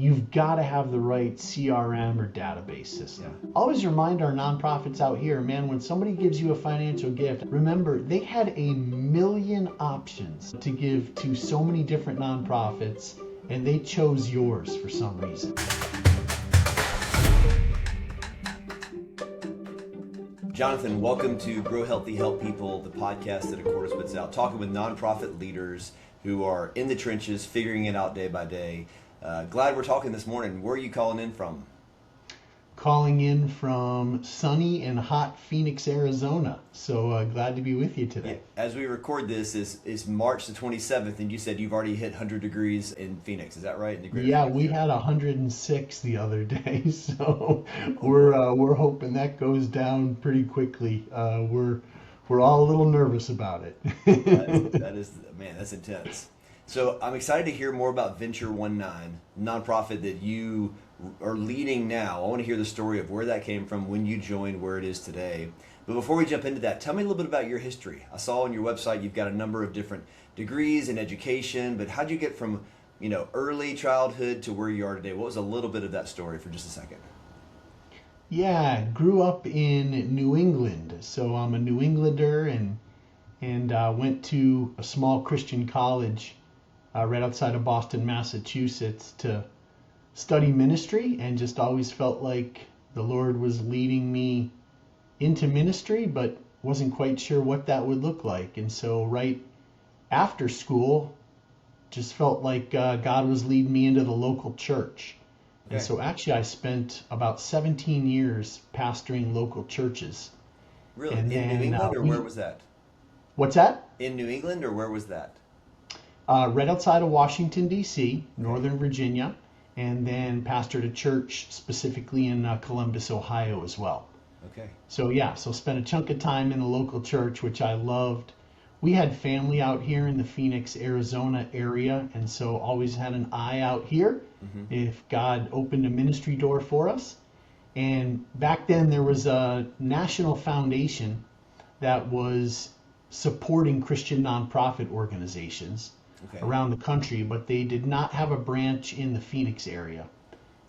you've got to have the right CRM or database system. Always remind our nonprofits out here, man, when somebody gives you a financial gift, remember they had a million options to give to so many different nonprofits, and they chose yours for some reason. Jonathan, welcome to Grow Healthy, Help People, the podcast that A Quarter Spits Out, talking with nonprofit leaders who are in the trenches, figuring it out day by day. Glad we're talking this morning. Where are you calling in from? Calling in from sunny and hot Phoenix, Arizona. So glad to be with you today. Yeah, as we record this, is March the 27th, and you said you've already hit 100 degrees in Phoenix. Is that right? Yeah, we had 106 the other day, so we're hoping that goes down pretty quickly. We're all a little nervous about it. that is, man, that's intense. So I'm excited to hear more about Venture 19, nonprofit that you are leading now. I want to hear the story of where that came from, when you joined, where it is today. But before we jump into that, tell me a little bit about your history. I saw on your website you've got a number of different degrees in education, but how'd you get from early childhood to where you are today? What was a little bit of that story for just a second? Yeah, grew up in New England, so I'm a New Englander, and went to a small Christian college right outside of Boston, Massachusetts, to study ministry, and just always felt like the Lord was leading me into ministry, but wasn't quite sure what that would look like. And so right after school, just felt like God was leading me into the local church. Okay. And so actually I spent about 17 years pastoring local churches. Really? In New England, or where was that? What's that? In New England, or where was that? Right outside of Washington, D.C., Northern Virginia, and then pastored a church specifically in Columbus, Ohio as well. Okay. So spent a chunk of time in the local church, which I loved. We had family out here in the Phoenix, Arizona area, and so always had an eye out here if God opened a ministry door for us. And back then there was a national foundation that was supporting Christian nonprofit organizations around the country, but they did not have a branch in the Phoenix area.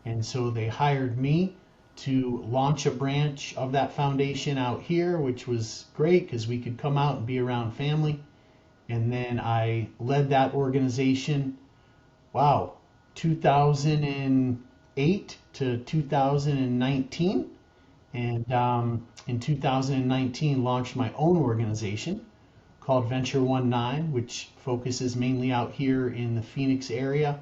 And so they hired me to launch a branch of that foundation out here, which was great because we could come out and be around family. And then I led that organization, 2008 to 2019. And in 2019 launched my own organization called Venture 19, which focuses mainly out here in the Phoenix area.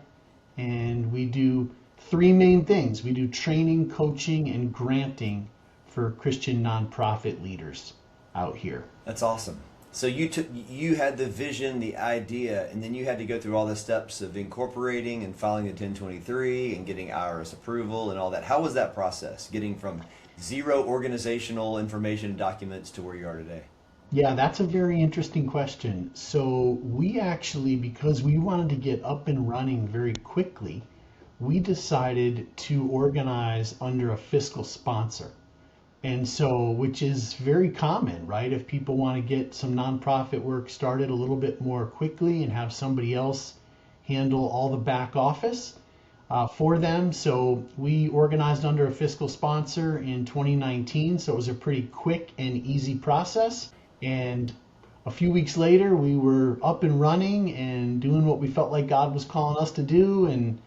And we do three main things. We do training, coaching, and granting for Christian nonprofit leaders out here. That's awesome. So you had the vision, the idea, and then you had to go through all the steps of incorporating and filing the 1023 and getting IRS approval and all that. How was that process, getting from zero organizational information documents to where you are today? Yeah, that's a very interesting question. So we actually, because we wanted to get up and running very quickly, we decided to organize under a fiscal sponsor. And so, which is very common, right? If people want to get some nonprofit work started a little bit more quickly and have somebody else handle all the back office for them. So we organized under a fiscal sponsor in 2019. So it was a pretty quick and easy process. And a few weeks later, we were up and running and doing what we felt like God was calling us to do. And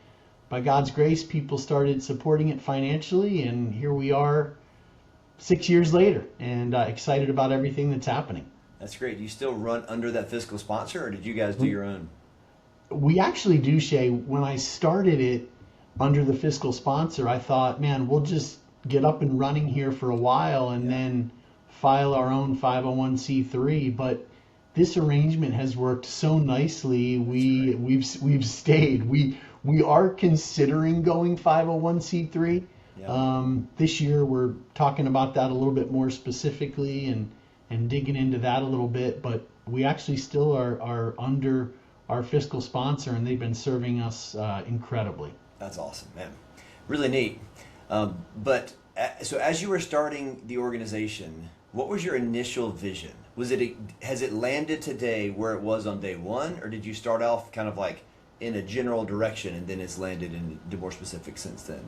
by God's grace, people started supporting it financially. And here we are 6 years later, and excited about everything that's happening. That's great. Do you still run under that fiscal sponsor, or did you guys do your own? We actually do, Shay. When I started it under the fiscal sponsor, I thought, man, we'll just get up and running here for a while and then file our own 501c3. But this arrangement has worked so nicely. We've stayed. We are considering going 501c3. This year we're talking about that a little bit more specifically and digging into that a little bit, but we actually still are under our fiscal sponsor, and they've been serving us incredibly. That's awesome, man. Really neat. So as you were starting the organization, what was your initial vision? Has it landed today where it was on day one, or did you start off kind of like in a general direction, and then it's landed into more specific since then.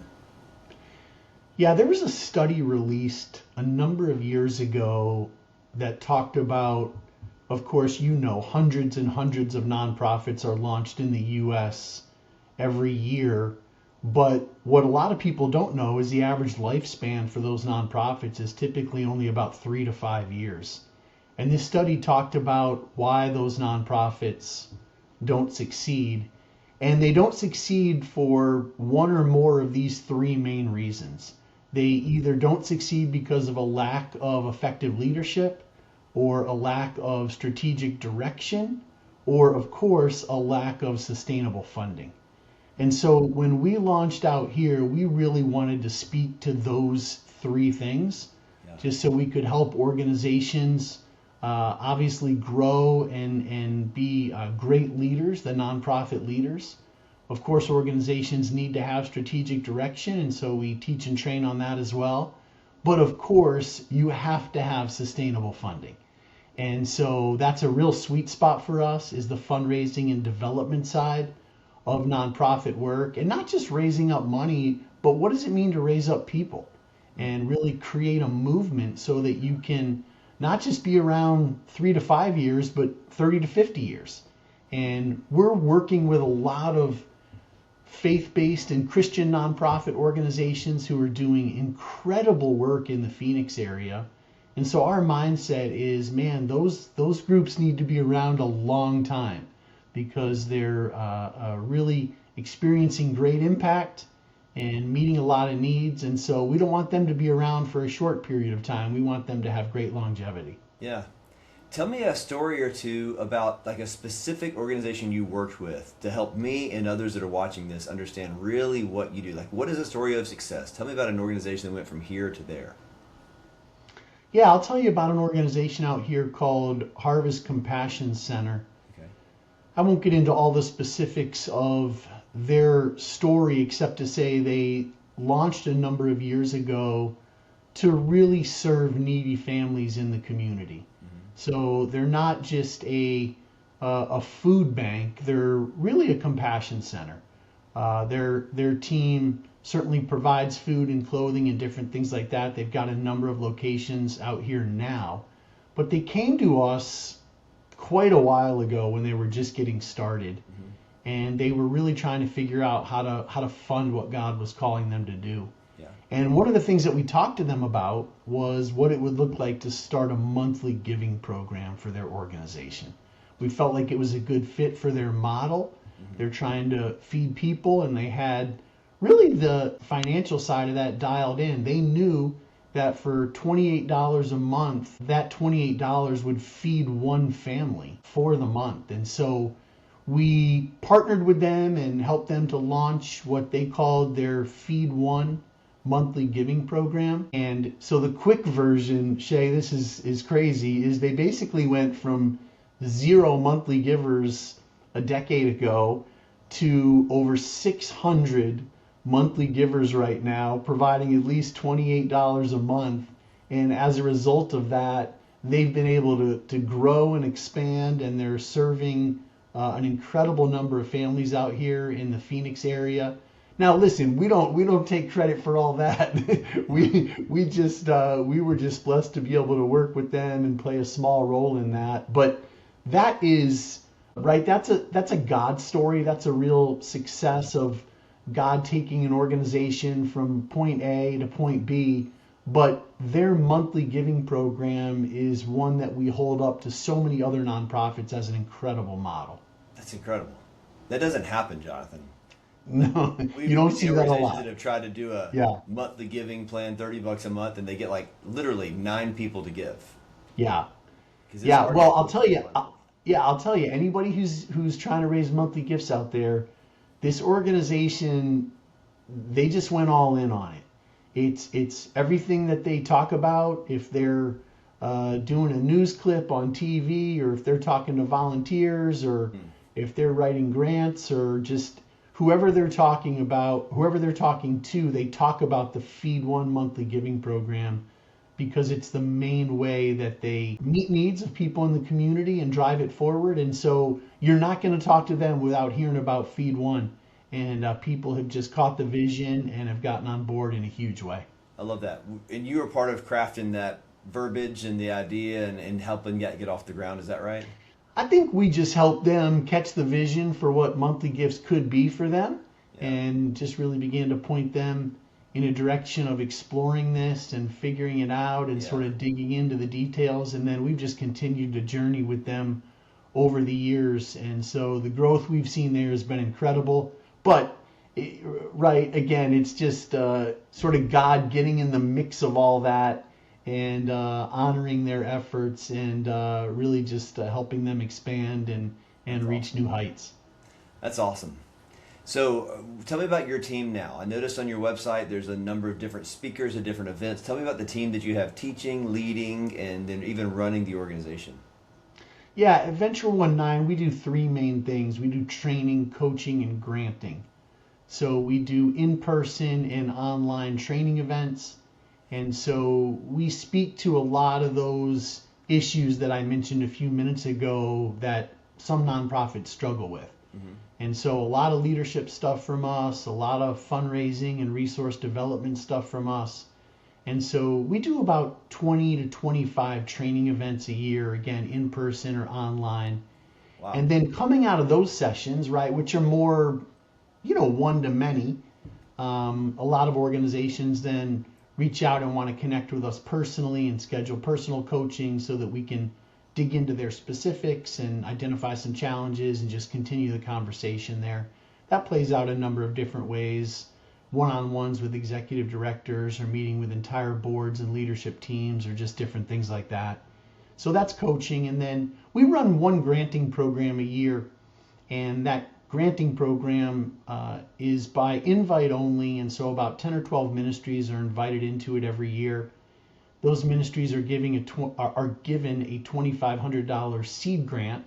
Yeah, there was a study released a number of years ago that talked about, of course, hundreds and hundreds of nonprofits are launched in the US every year. But what a lot of people don't know is the average lifespan for those nonprofits is typically only about 3 to 5 years. And this study talked about why those nonprofits don't succeed. And they don't succeed for one or more of these three main reasons. They either don't succeed because of a lack of effective leadership, or a lack of strategic direction, or, of course, a lack of sustainable funding. And so when we launched out here, we really wanted to speak to those three things, just so we could help organizations obviously grow and be great leaders, the nonprofit leaders. Of course, organizations need to have strategic direction, and so we teach and train on that as well. But of course, you have to have sustainable funding. And so that's a real sweet spot for us, is the fundraising and development side of nonprofit work. And not just raising up money, but what does it mean to raise up people and really create a movement so that you can not just be around 3 to 5 years, but 30 to 50 years. And we're working with a lot of faith-based and Christian nonprofit organizations who are doing incredible work in the Phoenix area. And so our mindset is, man, those groups need to be around a long time, because they're really experiencing great impact and meeting a lot of needs. And so we don't want them to be around for a short period of time. We want them to have great longevity. Yeah. Tell me a story or two about like a specific organization you worked with to help me and others that are watching this understand really what you do. Like, what is a story of success? Tell me about an organization that went from here to there. Yeah, I'll tell you about an organization out here called Harvest Compassion Center. Okay. I won't get into all the specifics of their story, except to say they launched a number of years ago to really serve needy families in the community. So they're not just a food bank; they're really a compassion center. Their team certainly provides food and clothing and different things like that. They've got a number of locations out here now, but they came to us quite a while ago when they were just getting started, and they were really trying to figure out how to fund what God was calling them to do. And one of the things that we talked to them about was what it would look like to start a monthly giving program for their organization. We felt like it was a good fit for their model. They're trying to feed people, and they had really the financial side of that dialed in. They knew that for $28 a month, that $28 would feed one family for the month. And so we partnered with them and helped them to launch what they called their Feed One monthly giving program. And so the quick version, Shay, this is crazy, is they basically went from 0 monthly givers a decade ago to over 600 monthly givers right now, providing at least $28 a month. And as a result of that, they've been able to grow and expand, and they're serving an incredible number of families out here in the Phoenix area. Now, listen, we don't take credit for all that. we were just blessed to be able to work with them and play a small role in that. But that is right. That's a God story. That's a real success of God taking an organization from point A to point B. But their monthly giving program is one that we hold up to so many other nonprofits as an incredible model. That's incredible. That doesn't happen, Jonathan. No, you don't see that a lot. That have tried to do a monthly giving plan, $30 a month, and they get like literally 9 people to give. Yeah. Yeah. Well, I'll tell you. Anybody who's trying to raise monthly gifts out there, this organization, they just went all in on it. It's everything that they talk about. If they're doing a news clip on TV, or if they're talking to volunteers, or if they're writing grants, or just whoever they're talking to, they talk about the Feed One monthly giving program because it's the main way that they meet needs of people in the community and drive it forward. And so you're not going to talk to them without hearing about Feed One. And people have just caught the vision and have gotten on board in a huge way. I love that. And you were part of crafting that verbiage and the idea and helping get off the ground. Is that right? I think we just helped them catch the vision for what monthly gifts could be for them, Yeah. and just really began to point them in a direction of exploring this and figuring it out and Yeah. sort of digging into the details. And then we've just continued to journey with them over the years. And so the growth we've seen there has been incredible. But, right, again, it's just sort of God getting in the mix of all that and honoring their efforts and really just helping them expand and reach new heights. That's awesome. So tell me about your team now. I noticed on your website there's a number of different speakers at different events. Tell me about the team that you have teaching, leading, and then even running the organization. Yeah, at Venture 19, we do three main things. We do training, coaching, and granting. So we do in-person and online training events. And so we speak to a lot of those issues that I mentioned a few minutes ago that some nonprofits struggle with. Mm-hmm. And so a lot of leadership stuff from us, a lot of fundraising and resource development stuff from us. And so we do about 20 to 25 training events a year, again, in person or online. Wow. And then coming out of those sessions, right, which are more, one to many, a lot of organizations then reach out and want to connect with us personally and schedule personal coaching so that we can dig into their specifics and identify some challenges and just continue the conversation there. That plays out a number of different ways. One-on-ones with executive directors or meeting with entire boards and leadership teams or just different things like that. So that's coaching. And then we run one granting program a year, and that granting program is by invite only, and so about 10 or 12 ministries are invited into it every year. Those ministries are given a $2,500 seed grant,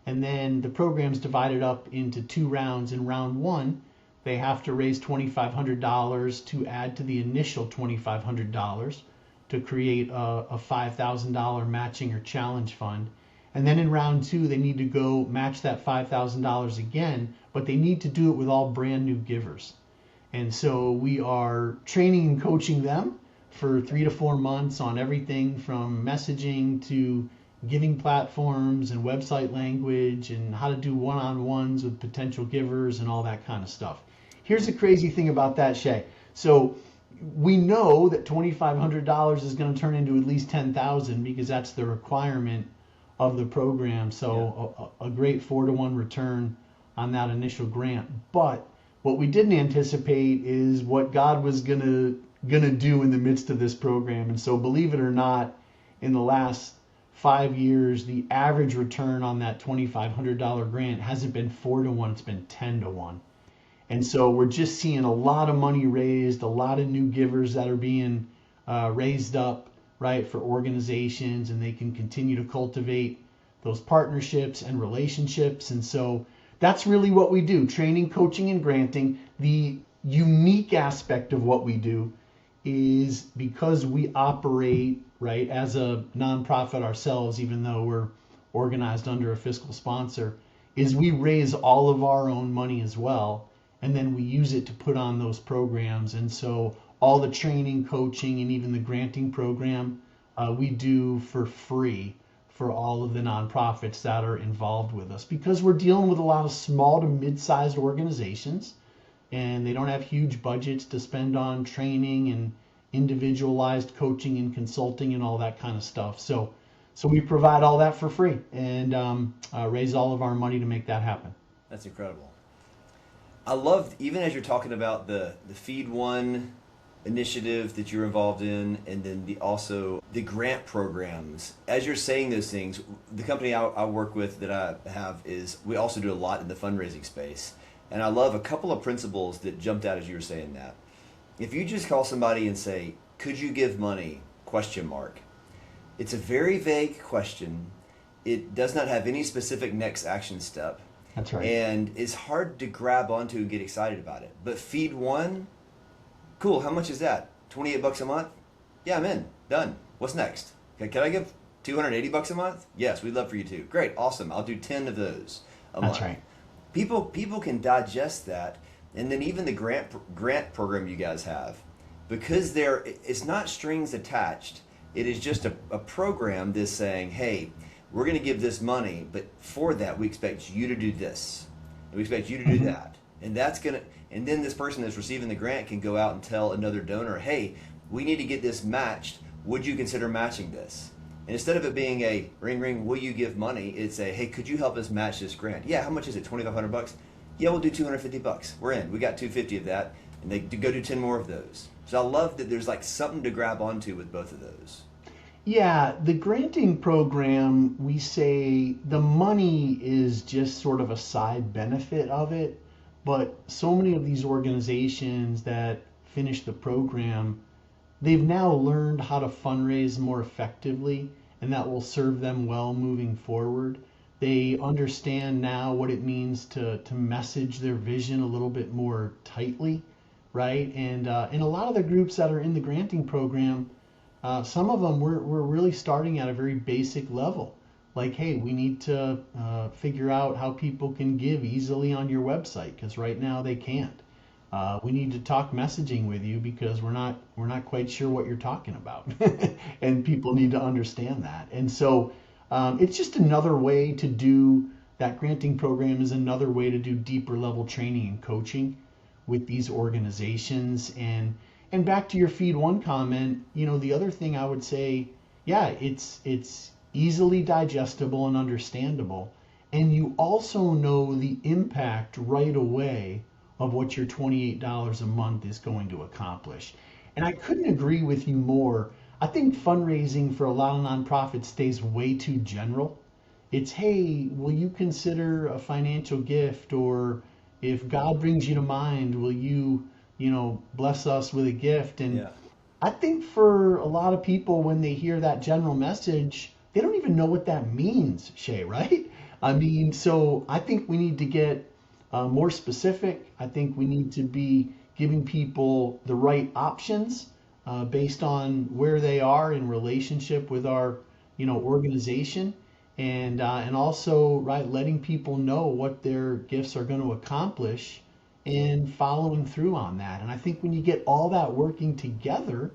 and then the program's divided up into two rounds. In round one, they have to raise $2,500 to add to the initial $2,500 to create a $5,000 matching or challenge fund. And then in round two, they need to go match that $5,000 again, but they need to do it with all brand new givers. And so we are training and coaching them for 3 to 4 months on everything from messaging to giving platforms and website language and how to do one-on-ones with potential givers and all that kind of stuff. Here's the crazy thing about that, Shay. So we know that $2,500 is going to turn into at least $10,000 because that's the requirement of the program. So a great 4-to-1 return on that initial grant. But what we didn't anticipate is what God was gonna do in the midst of this program. And so, believe it or not, in the last 5 years, the average return on that $2,500 grant hasn't been 4-to-1; it's been 10-to-1. And so we're just seeing a lot of money raised, a lot of new givers that are being raised up, right, for organizations, and they can continue to cultivate those partnerships and relationships. And so that's really what we do: training, coaching, and granting. The unique aspect of what we do is because we operate, right, as a nonprofit ourselves, even though we're organized under a fiscal sponsor, is we raise all of our own money as well, and then we use it to put on those programs. And so all the training, coaching, and even the granting program we do for free for all of the nonprofits that are involved with us, because we're dealing with a lot of small to mid-sized organizations, and they don't have huge budgets to spend on training and individualized coaching and consulting and all that kind of stuff. So we provide all that for free and raise all of our money to make that happen. That's incredible. I love, even as you're talking about the Feed One initiative that you're involved in, and then also the grant programs. As you're saying those things, the company I work with that I have is, we also do a lot in the fundraising space. And I love a couple of principles that jumped out as you were saying that. If you just call somebody and say, "Could you give money?" ? It's a very vague question. It does not have any specific next action step. That's right. And it's hard to grab onto and get excited about it. But Feed One, cool, how much is that? $28 a month? Yeah, I'm in. Done. What's next? Okay, can I give 280 bucks a month? Yes, we'd love for you to. Great, awesome. I'll do 10 of those a That's month. right. People can digest that, and then even the grant program you guys have, because it's not strings attached. It is just a program that's saying, hey, we're going to give this money, but for that we expect you to do this, and we expect you to do Mhm. that, and then this person that's receiving the grant can go out and tell another donor, hey, we need to get this matched. Would you consider matching this? And instead of it being a ring ring, will you give money? It's a, hey, could you help us match this grant? Yeah, how much is it? 2,500 bucks? Yeah, we'll do 250 bucks. We're in. We got 250 of that, and they go do 10 more of those. So I love that there's like something to grab onto with both of those. Yeah, the granting program, we say the money is just sort of a side benefit of it, but so many of these organizations that finish the program, they've now learned how to fundraise more effectively, and that will serve them well moving forward. They understand now what it means to message their vision a little bit more tightly, right? And a lot of the groups that are in the granting program, some of them we're really starting at a very basic level. Like, hey, we need to figure out how people can give easily on your website because right now they can't. We need to talk messaging with you because we're not quite sure what you're talking about, and people need to understand that. And so it's just another way to do that. Granting program is another way to do deeper level training and coaching with these organizations. And back to your feed one comment, the other thing I would say, yeah, it's easily digestible and understandable, and you also know the impact right away of what your $28 a month is going to accomplish. And I couldn't agree with you more. I think fundraising for a lot of nonprofits stays way too general. It's, hey, will you consider a financial gift? Or if God brings you to mind, will you bless us with a gift? And Yeah. I think for a lot of people, when they hear that general message, they don't even know what that means, Shay, right? I mean, so I think we need to get more specific. I think we need to be giving people the right options based on where they are in relationship with our, organization, and also right letting people know what their gifts are going to accomplish and following through on that. And I think when you get all that working together,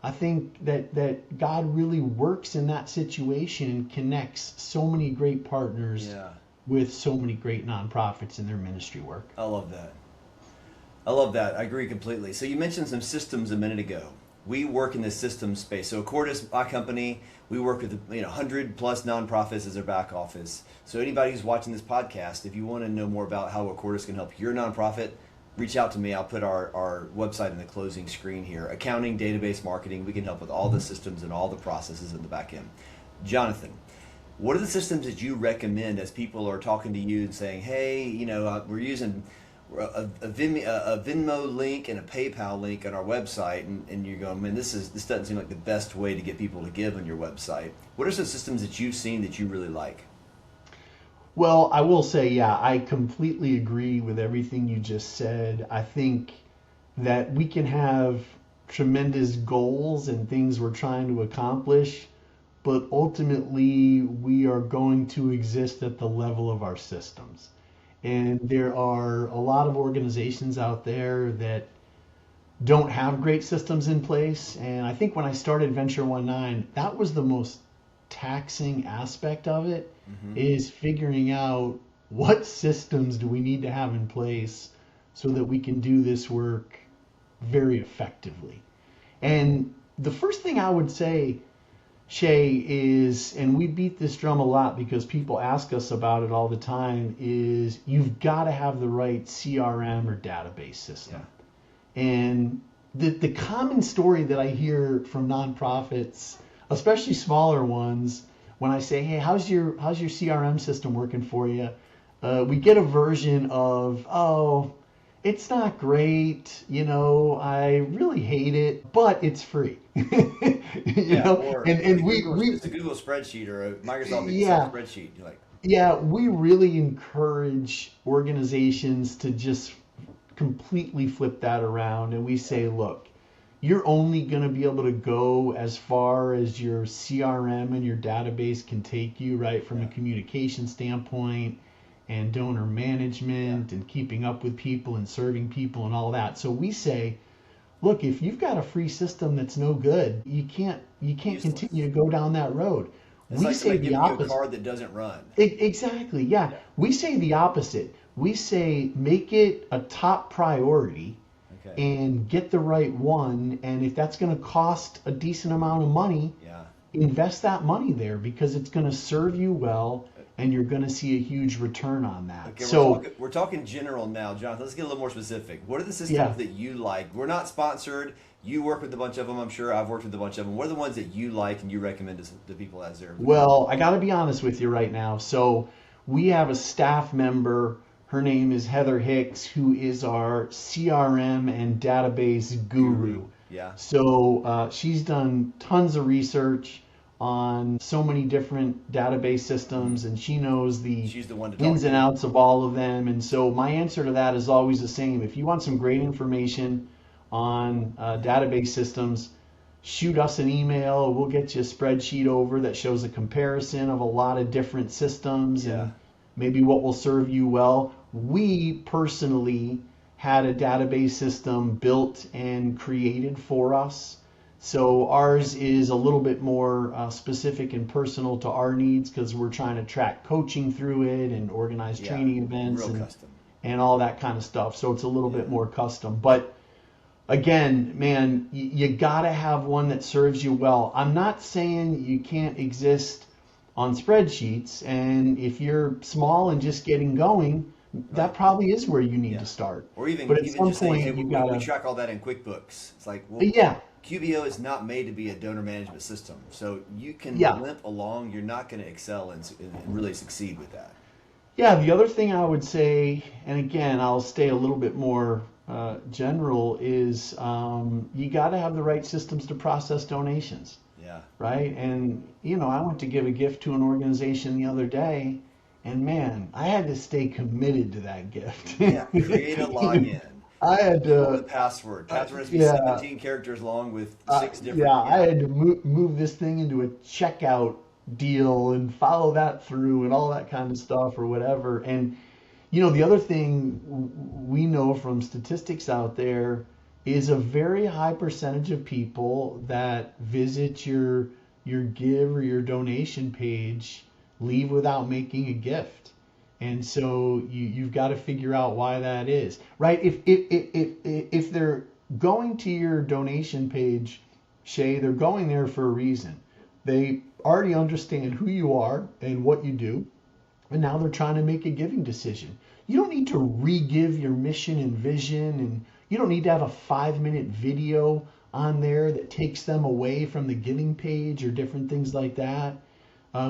I think that God really works in that situation and connects so many great partners Yeah. with so many great nonprofits in their ministry work. I love that. I love that. I agree completely. So you mentioned some systems a minute ago. We work in the systems space. So Cordis, my company, we work with 100 plus nonprofits as their back office. So anybody who's watching this podcast, if you want to know more about how Cordis can help your nonprofit, reach out to me. I'll put our website in the closing screen here. Accounting, database marketing, we can help with all the systems and all the processes in the back end. Jonathan, what are the systems that you recommend as people are talking to you and saying, hey, we're using a Venmo link and a PayPal link on our website, and you're going, man, this doesn't seem like the best way to get people to give on your website. What are some systems that you've seen that you really like? Well, I will say, yeah, I completely agree with everything you just said. I think that we can have tremendous goals and things we're trying to accomplish, but ultimately we are going to exist at the level of our systems. And there are a lot of organizations out there that don't have great systems in place. And I think when I started Venture 19, that was the most taxing aspect of it, Mm-hmm. is figuring out what systems do we need to have in place so that we can do this work very effectively. And the first thing I would say, Shay, is, and we beat this drum a lot because people ask us about it all the time, is you've got to have the right CRM or database system. Yeah. And the common story that I hear from nonprofits, especially smaller ones, when I say, hey, how's your CRM system working for you? We get a version of, oh, it's not great, I really hate it, but it's free. Or And we it's a Google spreadsheet or a Microsoft Excel yeah, spreadsheet. You're like, yeah, we really encourage organizations to just completely flip that around, and we say, look, you're only going to be able to go as far as your CRM and your database can take you, right? From a Yeah. communication standpoint and donor Yeah. management and keeping up with people and serving people and all that. So we say, look, if you've got a free system that's no good, you can't Useless. continue to go down that road. It's We like say somebody the giving you a opposite. card that doesn't run. Exactly, yeah. Yeah. We say the opposite. We say make it a top priority Okay. and get the right one. And if that's going to cost a decent amount of money, Yeah. invest that money there because it's going to serve you well and you're going to see a huge return on that. Okay, So, we're talking general now, Jonathan. Let's get a little more specific. What are the yeah. systems that you like? We're not sponsored. You work with a bunch of them, I'm sure. I've worked with a bunch of them. What are the ones that you like and you recommend to people as their Well, I got to be honest with you right now. So, we have a staff member. Her name is Heather Hicks, who is our CRM and database guru? guru. Yeah. So she's done tons of research on so many different database Hmm. systems, and she knows the She's the one to talk ins and to. outs of all of them. And so my answer to that is always the same. If you want some great information on database systems, shoot us an email. We'll get you a spreadsheet over that shows a comparison of a lot of different systems Yeah. and maybe what will serve you well. We personally had a database system built and created for us. So ours is a little bit more specific and personal to our needs because we're trying to track coaching through it and organize Yeah. training events Real custom. and all that kind of stuff. So it's a little Yeah. bit more custom. But again, man, you got to have one that serves you well. I'm not saying you can't exist on spreadsheets, and if you're small and just getting going, that Right. probably is where you need Yeah. to start. Or even But at even some just saying, hey, point, you we gotta, track all that in QuickBooks. It's like, well, yeah, QBO is not made to be a donor management system, so you can yeah, limp along. You're not going to excel and really succeed with that. yeah. The other thing I would say, and again, I'll stay a little bit more general, is you got to have the right systems to process donations. Yeah. Right? And, I went to give a gift to an organization the other day, and man, I had to stay committed to that gift. Yeah. Create a login. I had Come up with a to, password. Password has to be yeah, 17 characters long with six yeah, different. I Yeah. had to move this thing into a checkout deal and follow that through and all that kind of stuff or whatever. And the other thing we know from statistics out there is a very high percentage of people that visit your give or your donation page leave without making a gift. And so you've got to figure out why that is, right? If they're going to your donation page, Shay, they're going there for a reason. They already understand who you are and what you do, and now they're trying to make a giving decision. You don't need to re-give your mission and vision, and you don't need to have a 5-minute video on there that takes them away from the giving page or different things like that.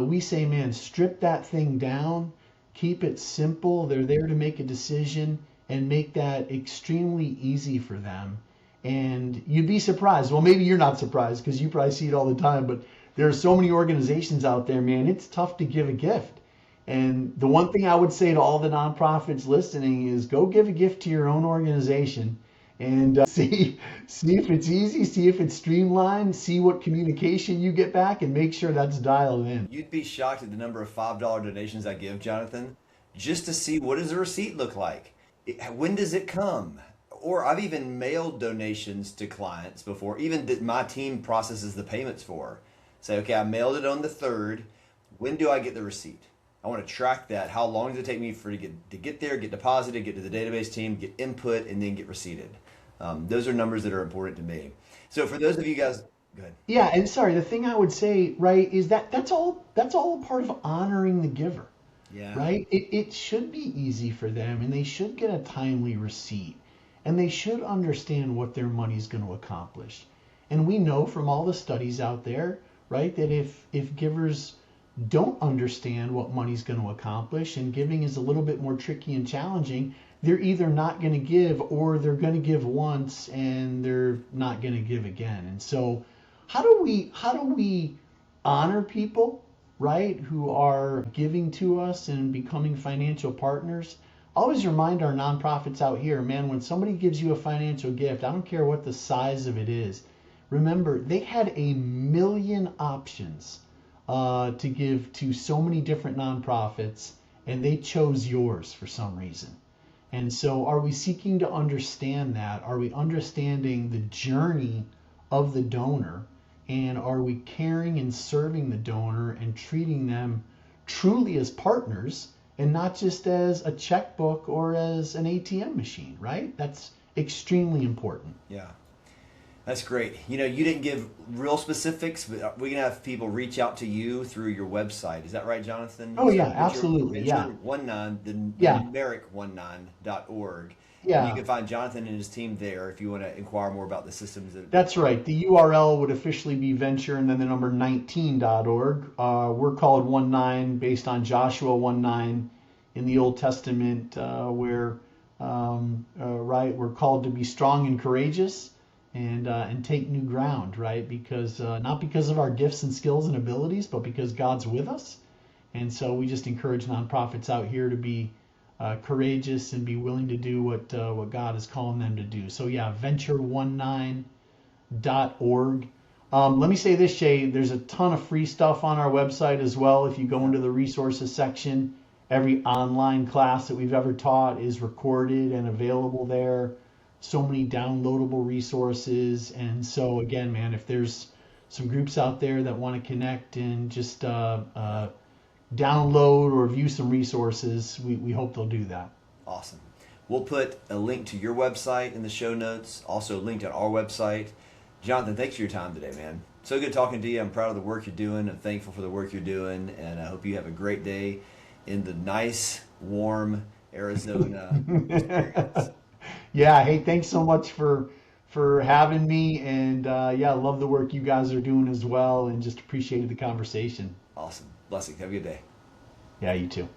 We say, man, strip that thing down, keep it simple. They're there to make a decision and make that extremely easy for them. And you'd be surprised. Well, maybe you're not surprised because you probably see it all the time, but there are so many organizations out there, man, it's tough to give a gift. And the one thing I would say to all the nonprofits listening is go give a gift to your own organization and see if it's easy, see if it's streamlined, see what communication you get back, and make sure that's dialed in. You'd be shocked at the number of $5 donations I give, Jonathan, just to see what does the receipt look like. When does it come? Or I've even mailed donations to clients before, even that my team processes the payments for. Say, okay, I mailed it on the 3rd. When do I get the receipt? I want to track that. How long does it take me to get there, get deposited, get to the database team, get input, and then get receipted? Those are numbers that are important to me. So for those of you guys, go ahead. Yeah, and sorry, the thing I would say, right, is that's all a part of honoring the giver, Yeah. right? It should be easy for them, and they should get a timely receipt, and they should understand what their money's going to accomplish. And we know from all the studies out there, right, that if givers don't understand what money's going to accomplish, and giving is a little bit more tricky and challenging, they're either not going to give or they're going to give once and they're not going to give again. And so how do we honor people, right, who are giving to us and becoming financial partners? always remind our nonprofits out here, man, when somebody gives you a financial gift, I don't care what the size of it is. Remember, they had a million options to give to so many different nonprofits, and they chose yours for some reason. And so, are we seeking to understand that? Are we understanding the journey of the donor? And are we caring and serving the donor and treating them truly as partners and not just as a checkbook or as an ATM machine, right? That's extremely important. Yeah. That's great. You didn't give real specifics, but we can have people reach out to you through your website. Is that right, Jonathan? Oh, yeah, absolutely. Yeah. Venture19, the Yeah. numeric 19.org. And you Yeah. can find Jonathan and his team there if you want to inquire more about the systems that. That's right. The URL would officially be venture and then the number 19.org. We're called 19 based on Joshua 1:9 in the Old Testament, where right, we're called to be strong and courageous and take new ground, right? Because not because of our gifts and skills and abilities, but because God's with us. And so we just encourage nonprofits out here to be courageous and be willing to do what God is calling them to do. So yeah, venture19.org. Let me say this, Shay, there's a ton of free stuff on our website as well. If you go into the resources section, every online class that we've ever taught is recorded and available there. So many downloadable resources. And so again, man, if there's some groups out there that want to connect and just download or view some resources, we hope they'll do that. Awesome. We'll put a link to your website in the show notes, also linked on our website. Jonathan, thanks for your time today, man. So good talking to you. I'm proud of the work you're doing. I'm thankful for the work you're doing, and I hope you have a great day in the nice, warm Arizona experience. Yeah, hey, thanks so much for having me, and yeah, I love the work you guys are doing as well, and just appreciated the conversation. Awesome. Blessing. Have a good day. Yeah, you too.